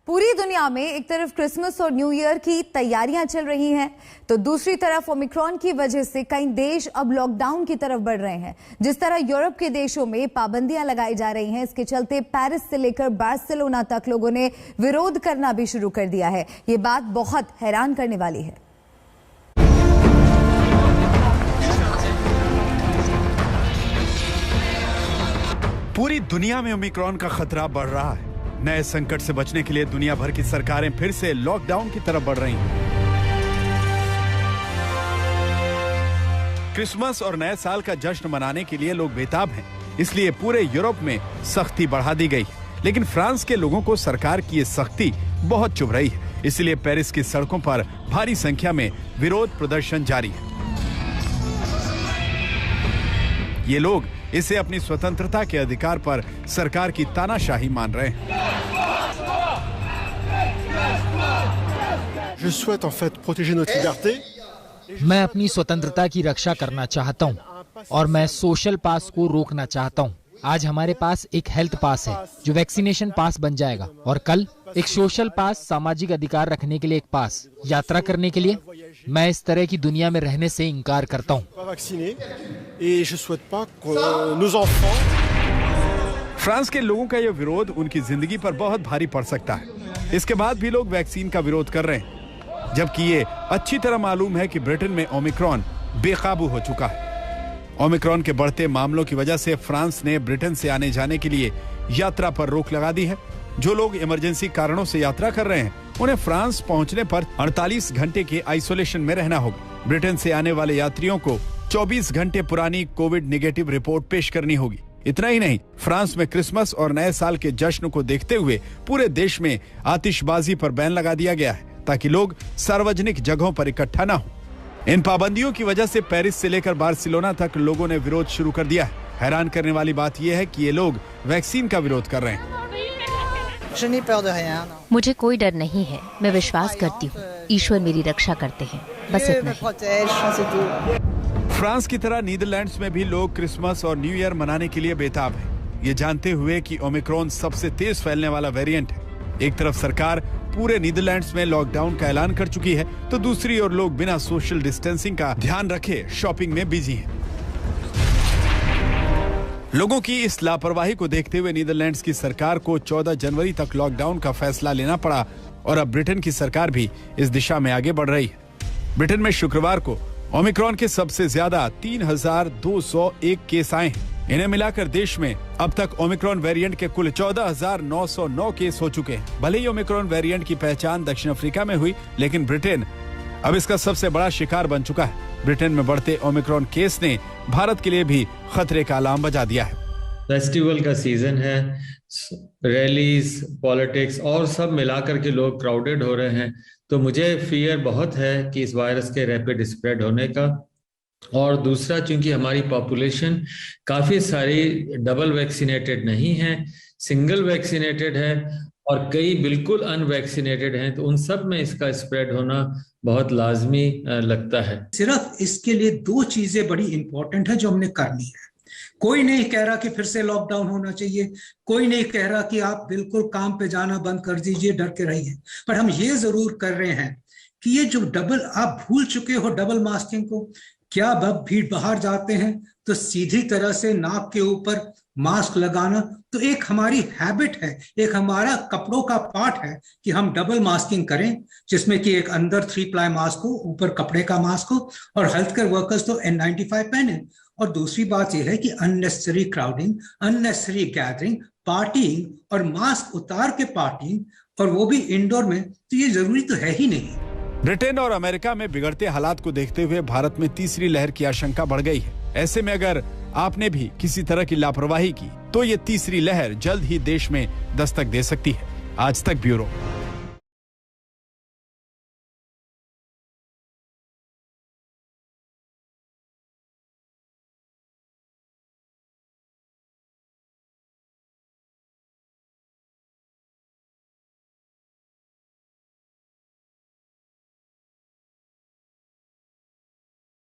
पूरी दुनिया में एक तरफ क्रिसमस और न्यू ईयर की तैयारियां चल रही हैं, तो दूसरी तरफ ओमिक्रॉन की वजह से कई देश अब लॉकडाउन की तरफ बढ़ रहे हैं। जिस तरह यूरोप के देशों में पाबंदियां लगाई जा रही हैं, इसके चलते पेरिस से लेकर बार्सिलोना तक लोगों ने विरोध करना भी शुरू कर दिया है। ये बात बहुत हैरान करने वाली है। पूरी दुनिया में ओमिक्रॉन का खतरा बढ़ रहा है। नए संकट से बचने के लिए दुनिया भर की सरकारें फिर से लॉकडाउन की तरफ बढ़ रही हैं। क्रिसमस और नए साल का जश्न मनाने के लिए लोग बेताब हैं, इसलिए पूरे यूरोप में सख्ती बढ़ा दी गई। लेकिन फ्रांस के लोगों को सरकार की ये सख्ती बहुत चुभ रही है, इसलिए पेरिस की सड़कों पर भारी संख्या में विरोध प्रदर्शन जारी है। ये लोग इसे अपनी स्वतंत्रता के अधिकार पर सरकार की तानाशाही मान रहे हैं। Je souhaite en fait protéger notre liberté. मैं अपनी स्वतंत्रता की रक्षा करना चाहता हूं और मैं सोशल पास को रोकना चाहता हूं। आज हमारे पास एक हेल्थ पास है जो वैक्सीनेशन पास बन जाएगा, और कल एक सोशल पास, सामाजिक अधिकार रखने के लिए एक पास। यात्रा करने के लिए मैं इस तरह की दुनिया में रहने से इनकार करता हूं। फ्रांस के लोगों का यह विरोध उनकी जिंदगी पर बहुत भारी पड़ सकता है। इसके बाद भी लोग वैक्सीन का विरोध कर रहे हैं, जबकि ये अच्छी तरह मालूम है कि ब्रिटेन में ओमिक्रॉन बेकाबू हो चुका है। ओमिक्रॉन के बढ़ते मामलों की वजह से फ्रांस ने ब्रिटेन से आने जाने के लिए यात्रा पर रोक लगा दी है। जो लोग इमरजेंसी कारणों से यात्रा कर रहे हैं, उन्हें फ्रांस पहुंचने पर 48 घंटे के आइसोलेशन में रहना होगा। ब्रिटेन से आने वाले यात्रियों को 24 घंटे पुरानी कोविड नेगेटिव रिपोर्ट पेश करनी होगी। इतना ही नहीं, फ्रांस में क्रिसमस और नए साल के जश्न को देखते हुए पूरे देश में आतिशबाजी पर बैन लगा दिया गया है, ताकि लोग सार्वजनिक जगहों पर इकट्ठा न हो। इन पाबंदियों की वजह से पेरिस से लेकर बार्सिलोना तक लोगों ने विरोध शुरू कर दिया है। हैरान करने वाली बात यह है कि ये लोग वैक्सीन का विरोध कर रहे हैं। मुझे कोई डर नहीं है, मैं विश्वास करती हूँ ईश्वर मेरी रक्षा करते हैं, बस इतना ही। फ्रांस की तरह नीदरलैंड्स में भी लोग क्रिसमस और न्यू ईयर मनाने के लिए बेताब हैं, ये जानते हुए कि ओमिक्रॉन सबसे तेज फैलने वाला वेरिएंट है। एक तरफ सरकार पूरे नीदरलैंड्स में लॉकडाउन का ऐलान कर चुकी है, तो दूसरी ओर लोग बिना सोशल डिस्टेंसिंग का ध्यान रखे शॉपिंग में बिजी हैं। लोगों की इस लापरवाही को देखते हुए नीदरलैंड्स की सरकार को 14 जनवरी तक लॉकडाउन का फैसला लेना पड़ा, और अब ब्रिटेन की सरकार भी इस दिशा में आगे बढ़ रही है। ब्रिटेन में शुक्रवार को ओमिक्रॉन के सबसे ज्यादा 3201 केस आए हैं। इन्हें मिलाकर देश में अब तक ओमिक्रॉन वेरिएंट के कुल 14,909 केस हो चुके हैं। भले ही ओमिक्रॉन वेरिएंट की पहचान दक्षिण अफ्रीका में हुई, लेकिन ब्रिटेन अब इसका सबसे बड़ा शिकार बन चुका है। ब्रिटेन में बढ़ते ओमिक्रॉन केस ने भारत के लिए भी खतरे का अलार्म बजा दिया है। फेस्टिवल का सीजन है, रैलीज, पॉलिटिक्स और सब मिलाकर के लोग क्राउडेड हो रहे हैं, तो मुझे फियर बहुत है कि इस वायरस के रैपिड स्प्रेड होने का। और दूसरा, चूंकि हमारी पॉपुलेशन काफी सारी डबल वैक्सीनेटेड नहीं है, सिंगल वैक्सीनेटेड है, और कई बिल्कुल अनवैक्सीनेटेड हैं, तो उन सब में इसका स्प्रेड होना बहुत लाजमी लगता है। सिर्फ इसके लिए दो चीजें बड़ी इंपॉर्टेंट है जो हमने करनी है। कोई नहीं कह रहा कि फिर से लॉकडाउन होना चाहिए, कोई नहीं कह रहा कि आप बिल्कुल काम पे जाना बंद कर दीजिए, डर के रहिए, पर हम ये जरूर कर रहे हैं कि ये जो डबल, आप भूल चुके हो डबल मास्किंग को। क्या अब भीड़ बाहर जाते हैं तो सीधी तरह से नाक के ऊपर मास्क लगाना तो एक हमारी हैबिट है, एक हमारा कपड़ों का पार्ट है कि हम डबल मास्किंग करें, जिसमें कि एक अंदर 3 प्लाई मास्क हो, ऊपर कपड़े का मास्क हो, और हेल्थ केयर वर्कर्स तो N95 पहने। और दूसरी बात यह है कि unnecessary crowding, unnecessary gathering, partying और मास्क उतार के पार्टिंग, और वो भी इंडोर में, तो ये जरूरी तो है ही नहीं। ब्रिटेन और अमेरिका में बिगड़ते हालात को देखते हुए भारत में तीसरी लहर की आशंका बढ़ गई है। ऐसे में अगर आपने भी किसी तरह की लापरवाही की, तो ये तीसरी लहर जल्द ही देश में दस्तक दे सकती है। आज तक ब्यूरो।